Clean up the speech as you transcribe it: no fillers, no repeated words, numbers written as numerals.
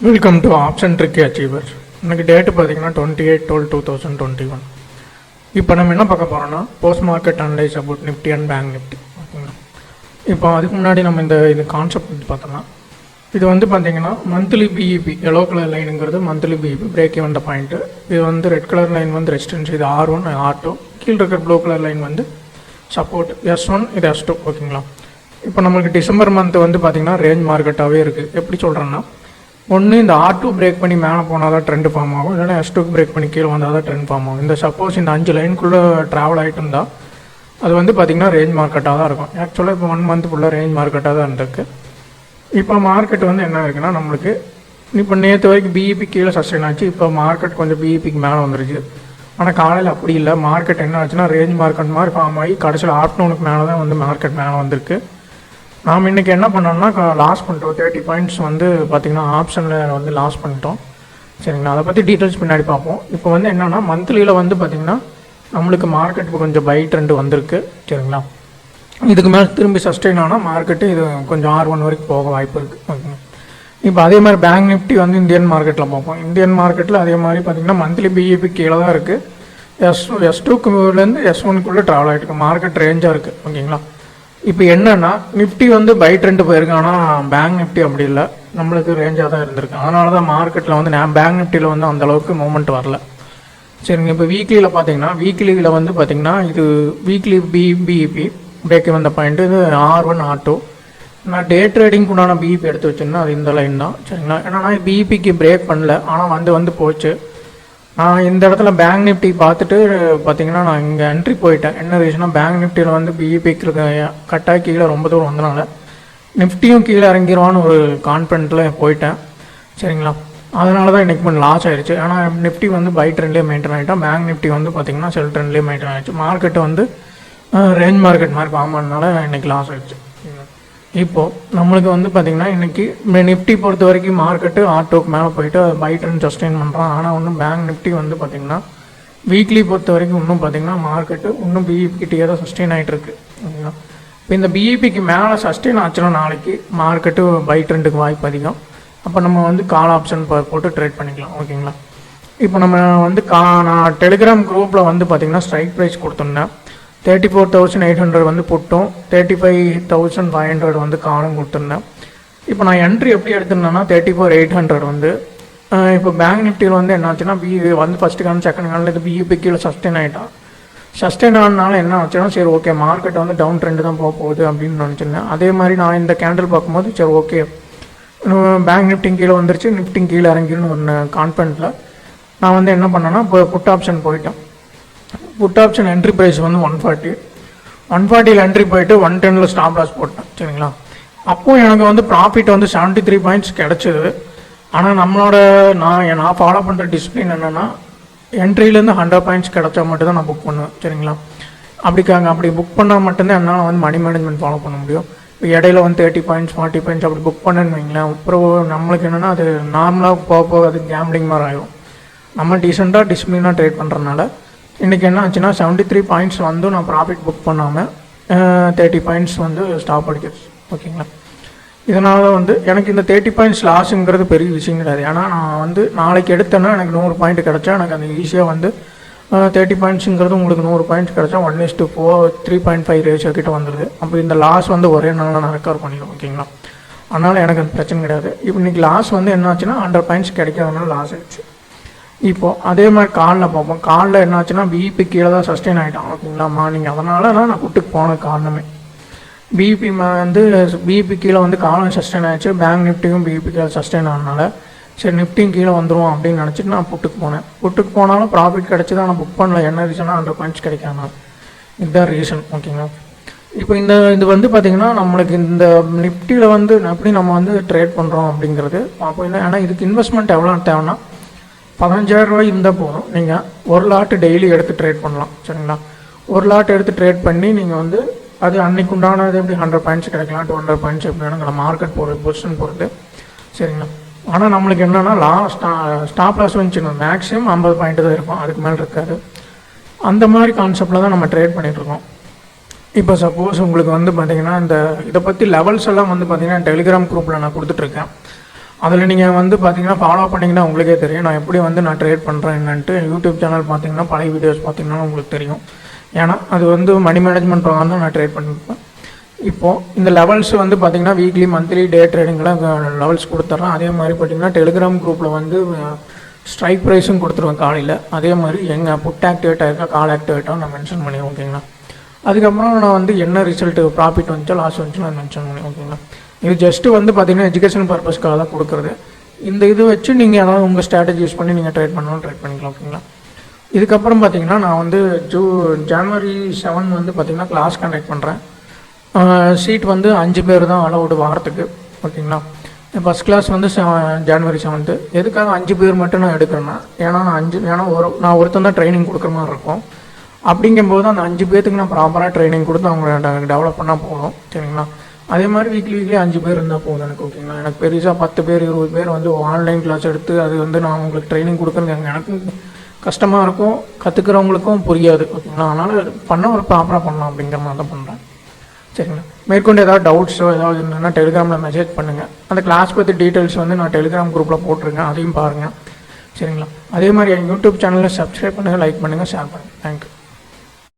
Welcome to option tricky achiever. இன்னைக்கு date பார்த்தீங்கன்னா 28/12/2021. இப்போ நம்ம என்ன பார்க்க போகிறோம்னா post market analyse about Nifty and bank Nifty. ஓகேங்களா? இப்போ அதுக்கு முன்னாடி நம்ம இது கான்செப்ட் பார்த்தோம்னா இது பார்த்தீங்கன்னா மந்த்லி பிஇபி எல்லோ கலர் லைனுங்கிறது மந்த்லி பிஇபி பிரேக் வந்த பாயிண்ட்டு. இது ரெட் கலர் லைன் ரெசிஸ்டன்ஸ், இது R1 R2. கீழே இருக்கிற blue colour line support S1, இது S2. ஓகேங்களா? இப்போ நம்மளுக்கு டிசம்பர் மந்த் பார்த்தீங்கன்னா ரேஞ்ச் மார்க்கெட்டாகவே இருக்குது. எப்படி சொல்கிறேன்னா, ஒன்று இந்த R2 பிரேக் பண்ணி மேலே போனால் தான் ட்ரெண்ட் ஃபார்ம் ஆகும், இல்லைன்னா S2 பிரேக் பண்ணி கீழே வந்தால் தான் ட்ரெண்ட் ஃபார்ம் ஆகும். இந்த சப்போஸ் இந்த 5 லைனுக்குள்ளே ட்ராவல் ஆகிட்டு இருந்தால் அது பார்த்திங்கன்னா ரேஞ்ச் மார்க்கெட்டாக தான் இருக்கும். ஆக்சுவலாக இப்போ 1 மந்த் ஃபுல்லாக ரேஞ்ச் மார்க்கெட்டாக தான் இருந்திருக்கு. இப்போ மார்க்கெட் என்ன இருக்குன்னா, நம்மளுக்கு இப்போ நேற்று வரைக்கும் பிஇபி கீழே சஸ்டெயின் ஆச்சு. இப்போ மார்க்கெட் கொஞ்சம் பிஇபிக்கு மேலே வந்துருச்சு. ஆனால் காலையில் அப்படி இல்லை. மார்க்கெட் என்ன ஆச்சுன்னா ரேஞ்ச் மார்க்கெட் மாதிரி ஃபார்ம் ஆகி கடைசியில் ஆஃப்டர்நூனுக்கு மேலே தான் மார்க்கெட் மேலே வந்திருக்கு. நாம் இன்றைக்கி என்ன பண்ணோம்னா லாஸ் பண்ணிட்டோம். 30 பாயிண்ட்ஸ் பார்த்திங்கன்னா ஆப்ஷனில் லாஸ் பண்ணிட்டோம். சரிங்களா? அதை பற்றி டீட்டெயில்ஸ் பின்னாடி பார்ப்போம். இப்போ என்னென்னா மந்த்லியில் பார்த்திங்கன்னா நம்மளுக்கு மார்க்கெட்டுக்கு கொஞ்சம் பை ட்ரெண்ட் வந்திருக்கு. சரிங்களா? இதுக்கு மேலே திரும்பி சஸ்டெயின் ஆனால் மார்க்கெட்டு இது கொஞ்சம் R1 வரைக்கும் போக வாய்ப்பு இருக்குது. ஓகேங்களா? இப்போ அதே மாதிரி பேங்க் நிஃப்டி இந்தியன் மார்க்கெட்டில் பார்ப்போம். இந்தியன் மார்க்கெட்டில் அதே மாதிரி பார்த்திங்கன்னா மந்த்லி பிஇபி கீழே தான் இருக்குது. S2லேருந்து S1க்குள்ளே ட்ராவல் ஆகிட்டு இருக்கு. மார்க்கெட் ரேஞ்சாக இருக்குது. ஓகேங்களா? இப்போ என்னென்னா நிஃப்டி பை ட்ரெண்ட் போயிருக்கு. ஆனால் பேங்க் நிஃப்டி அப்படி இல்லை, நம்மளுக்கு ரேஞ்சாக தான் இருந்திருக்கு. அதனால தான் மார்க்கெட்டில் பேங்க் நிஃப்டியில் அந்தளவுக்கு மூவ்மெண்ட் வரல. சரிங்க. இப்போ வீக்லியில் பார்த்தீங்கன்னா பார்த்தீங்கன்னா இது வீக்லி பிஇபி பிரேக் வந்த பாயிண்ட்டு இது R1 R2. நான் டே ட்ரேடிங்க்கு உண்டான பிஇபி எடுத்து வச்சுருந்தேன். அது இந்த லைன் தான். சரிங்களா? ஏன்னா பிஇபிக்கு பிரேக் பண்ணல, ஆனால் போச்சு. நான் இந்த இடத்துல பேங்க் நிஃப்டி பார்த்துட்டு பார்த்தீங்கன்னா நான் இங்கே என்ட்ரி போயிட்டேன். என்ன ரீசனாக பேங்க் நிஃப்டியில் பிஇபிக்கு கட்டாக கீழே ரொம்ப தூரம் வந்தனால நிஃப்டியும் கீழே இறங்கிடுவான்னு ஒரு கான்ஃபிடென்ட்டில் போயிட்டேன். சரிங்களா? அதனால தான் இன்றைக்கி கொஞ்சம் லாஸ் ஆகிடுச்சு. ஆனால் நிஃப்டி பை ட்ரெண்ட்லேயே மெயின்டைன் ஆகிட்டோம். பேங்க் நிஃப்டி பார்த்திங்கன்னா செல் ட்ரெண்ட்லேயே மெயின்டைன் ஆகிடுச்சு. மார்க்கெட்டு ரேஞ்ச் மார்க்கெட் மாதிரி ஃபார்ம் ஆனதுனால இன்றைக்கி லாஸ் ஆகிடுச்சு. இப்போது நம்மளுக்கு பார்த்திங்கன்னா இன்றைக்கி நிஃப்டி பொறுத்த வரைக்கும் மார்க்கெட்டு R2க்கு மேலே போயிட்டு பை ட்ரெண்ட் சஸ்டெயின் பண்ணுறான். ஆனால் பேங்க் நிஃப்டி பார்த்திங்கன்னா வீக்லி பொறுத்த வரைக்கும் பார்த்திங்கன்னா மார்க்கெட்டு பிஇபிக்கிட்டே தான் சஸ்டெயின் ஆகிட்டு இருக்கு. ஓகேங்களா? இப்போ இந்த பிஇபிக்கு மேலே சஸ்டெயின் ஆச்சுன்னா நாளைக்கு மார்க்கெட்டு பை ட்ரெண்டுக்கு வாய்ப்பு அதிகம். அப்போ நம்ம கால் ஆப்ஷன் போட்டு ட்ரேட் பண்ணிக்கலாம். ஓகேங்களா? இப்போ நம்ம நான் டெலிகிராம் குரூப்பில் பார்த்திங்கன்னா ஸ்ட்ரைக் ப்ரைஸ் கொடுத்துருந்தேன். 34,800 புட்டும் 35,500 காலும் கொடுத்துருந்தேன். இப்போ நான் என்ட்ரி எப்படி எடுத்திருந்தேன்னா 34,800 இப்போ பேங்க் நிஃப்டியில் என்னாச்சுன்னா ஃபஸ்ட்டு காலம் செகண்ட் காலில் இது பிஇபி கீழே சஸ்டெயின் ஆகிட்டான். சஸ்டெயின் ஆனால என்ன ஆச்சுன்னா சரி ஓகே மார்க்கெட் டவுன் ட்ரெண்டு தான் போக போகுது அப்படின்னு நினச்சிருந்தேன். அதே மாதிரி நான் இந்த கேண்டில் பார்க்கும்போது சரி ஓகே பேங்க் நிஃப்டி கீழே வந்துருச்சு, நிஃப்டி கீழே இறங்கிருன்னு ஒரு கான்ஃபிடென்ட்டில் நான் என்ன பண்ணேன்னா இப்போ புட் ஆப்ஷன் போயிட்டேன். Put option entry price 140 entry போயிட்டு 110 ஸ்டாப் லாஸ் போட்டேன். சரிங்களா? அப்போது எனக்கு ப்ராஃபிட் 73 பாயிண்ட்ஸ் கிடச்சிது. ஆனால் நான் ஃபாலோ பண்ணுற டிசிப்ளின் என்னென்னா என்ட்ரிலேருந்து 100 பாயிண்ட்ஸ் கிடச்சா மட்டும் தான் நான் புக் பண்ணுவேன். சரிங்களா? அப்படி புக் பண்ணால் மட்டும்தான் என்னால் மணி மேனேஜ்மெண்ட் ஃபாலோ பண்ண முடியும். இப்போ இடையில 30 பாயிண்ட்ஸ் 40 பாயிண்ட்ஸ் அப்படி புக் பண்ணேன்னு வைங்களேன், அப்புறம் நம்மளுக்கு என்னென்னா அது நார்மலாக போக அது கேம்பிளிங் மாதிரி ஆகிடும். நம்ம டீசெண்டாக டிசிப்ளினாக ட்ரேட் பண்ணுறதுனால இன்றைக்கி என்ன ஆச்சுன்னா 73 பாயிண்ட்ஸ் நான் ப்ராஃபிட் புக் பண்ணாமல் 30 பாயிண்ட்ஸ் ஸ்டாப் அடிக்கிடுச்சு. ஓகேங்களா? இதனால் எனக்கு இந்த 30 பாயிண்ட்ஸ் லாஸுங்கிறது பெரிய விஷயம் கிடையாது. ஏன்னா நான் நாளைக்கு எடுத்தேன்னா எனக்கு 100 பாயிண்ட் கிடச்சா எனக்கு அந்த ஈஸியாக 30 பாயிண்ட்ஸுங்கிறது உங்களுக்கு 100 பாயிண்ட்ஸ் கிடச்சா 1:4 3.5 ரேஷியோ கிட்ட வந்துடுது. அப்போ இந்த லாஸ் ஒரே நாளில் நான் ரெக்கவர் பண்ணிடுவேன். ஓகேங்களா? அதனால் எனக்கு அது பிரச்சனை கிடையாது. இப்போ இன்றைக்கி லாஸ் என்ன ஆச்சுன்னா 100 பாயிண்ட்ஸ் கிடைக்காதனால லாஸ் ஆகிடுச்சு. இப்போது அதே மாதிரி காலில் பார்ப்போம். காலில் என்னாச்சுன்னா பிஇபி கீழே தான் சஸ்டெயின் ஆகிட்டான். ஓகேங்களா? மார்னிங் அதனால தான் நான் புட்டுக்கு போன காரணமே பிஇபி கீழே காலம் சஸ்டெயின் ஆகிடுச்சு. பேங்க் நிஃப்டியும் பிஇபி கீழே சஸ்டெயின் ஆனதுனால சரி நிஃப்டியும் கீழே வந்துடுவோம் அப்படின்னு நினச்சிட்டு நான் புட்டுக்கு போனேன். புட்டுக்கு போனாலும் ப்ராஃபிட் கிடச்சி தான் நான் புக் பண்ணல. என்ன ரீசனாக 100 பாயிண்ட்ஸ் கிடைக்காம இதுதான் ரீசன். ஓகேங்களா? இப்போ இது பார்த்திங்கன்னா நம்மளுக்கு இந்த நிஃப்டியில் எப்படி நம்ம ட்ரேட் பண்ணுறோம் அப்படிங்கிறது அப்போ இல்லை. ஆனால் இதுக்கு இன்வெஸ்ட்மெண்ட் எவ்வளோ தேவைன்னா 15,000 ரூபாய் இருந்தால் போதும். நீங்கள் ஒரு லாட்டு டெய்லி எடுத்து ட்ரேட் பண்ணலாம். சரிங்களா? ஒரு லாட் எடுத்து ட்ரேட் பண்ணி நீங்கள் அது அன்றைக்கு உண்டானது எப்படி 100 பாயிண்ட்ஸ் கிடைக்கலாம், 200 பாயிண்ட்ஸ் எப்படி வேணுங்கிற மார்க்கெட் பொசிஷன் பொறுத்து. சரிங்களா? ஆனால் நம்மளுக்கு என்னென்னா ஸ்டாப் லாஸ் மேக்ஸிமம் 50 பாயிண்ட் தான் இருக்கும், அதுக்கு மேலே இருக்காது. அந்த மாதிரி கான்செப்டில் தான் நம்ம ட்ரேட் பண்ணிகிட்ருக்கோம். இப்போ சப்போஸ் உங்களுக்கு பார்த்திங்கன்னா இதை பற்றி லெவல்ஸ் எல்லாம் பார்த்திங்கன்னா டெலிகிராம் குரூப்பில் நான் கொடுத்துட்ருக்கேன். அதில் நீங்கள் வந்து பார்த்தீங்கன்னா ஃபாலோ பண்ணிங்கன்னா உங்களுக்கே தெரியும் நான் எப்படி வந்து நான் ட்ரேட் பண்ணுறேன் என்னன்ட்டு. யூடியூப் சேனல் பார்த்தீங்கன்னா பழைய வீடியோஸ் பார்த்தீங்கன்னா உங்களுக்கு தெரியும். ஏன்னா அது வந்து மணி மேனேஜ்மெண்ட் ப்ரோக்ராம் தான் நான் ட்ரேட் பண்ணியிருப்பேன். இப்போது இந்த லெவல்ஸ் வந்து பார்த்திங்கன்னா வீக்லி மந்த்லி டே ட்ரேடிங்கில் லெவல்ஸ் கொடுத்துட்றேன். அதே மாதிரி பார்த்திங்கன்னா டெலிகிராம் குரூப்பில் வந்து ஸ்ட்ரைக் ப்ரைஸும் கொடுத்துருவேன் காலையில். அதே மாதிரி எங்கள் புட் ஆக்டிவேட் ஆகிருக்கா கால் ஆக்டிவேட்டாக நான் மென்ஷன் பண்ணி ஓகேங்களா. அதுக்கப்புறம் நான் வந்து என்ன ரிசல்ட்டு ப்ராஃபிட் வந்துச்சோ லாஸ் வந்துச்சோ நான் மென்ஷன் பண்ணி ஓகேங்களா. இது ஜஸ்ட்டு வந்து பார்த்திங்கன்னா எஜுகேஷன் பர்பஸ்க்காக தான் கொடுக்குறது. இந்த இது வச்சு நீங்கள் ஏதாவது உங்கள் ஸ்ட்ராட்டஜி யூஸ் பண்ணி நீங்கள் ட்ரேட் பண்ணாலும் ட்ரேட் பண்ணிக்கலாம் ஓகேங்களா. இதுக்கப்புறம் பார்த்திங்கன்னா நான் வந்து ஜனவரி 7 வந்து பார்த்திங்கன்னா கிளாஸ் கண்டக்ட் பண்ணுறேன். சீட் வந்து 5 பேர் தான் அலௌடு வாரத்துக்கு ஓகேங்களா. ஃபஸ்ட் கிளாஸ் வந்து ஜனவரி 7. எதுக்காக 5 பேர் மட்டும் நான் எடுக்கிறேன்னா ஏன்னா நான் ஒருத்தன் தான் ட்ரைனிங் கொடுக்குற மாதிரி இருக்கும். அப்படிங்கும்போது அந்த 5 பேர்த்துக்கு நான் ப்ராப்பராக ட்ரைனிங் கொடுத்து அவங்க டெவலப் பண்ணால் போதும் சரிங்களா. அதே மாதிரி வீக்லி 5 பேர் இருந்தால் போதும் எனக்கு ஓகேங்களா. எனக்கு பெருசாக 10 பேர் 20 பேர் வந்து ஆன்லைன் கிளாஸ் எடுத்து அது வந்து நான் உங்களுக்கு ட்ரைனிங் கொடுக்குறது எனக்கும் கஷ்டமாக இருக்கும், கற்றுக்கிறவங்களுக்கும் புரியாது ஓகேங்களா. அதனால் ஒரு ப்ராப்பராக பண்ணலாம் அப்படிங்கிற மாதிரி தான் பண்ணுறேன் சரிங்களா. மேற்கொண்டு ஏதாவது டவுட்ஸோ ஏதாவது இருந்ததுன்னா டெலிகிராமில் மெசேஜ் பண்ணுங்கள். அந்த கிளாஸ் பற்றி டீட்டெயில்ஸ் வந்து நான் டெலிகிராம் குரூப்பில் போட்டிருக்கேன், அதையும் பாருங்கள் சரிங்களா. அதே மாதிரி என் யூடியூப் சேனலில் சப்ஸ்கிரைப் பண்ணுங்கள், லைக் பண்ணுங்கள், ஷேர் பண்ணுங்கள். தேங்க்யூ.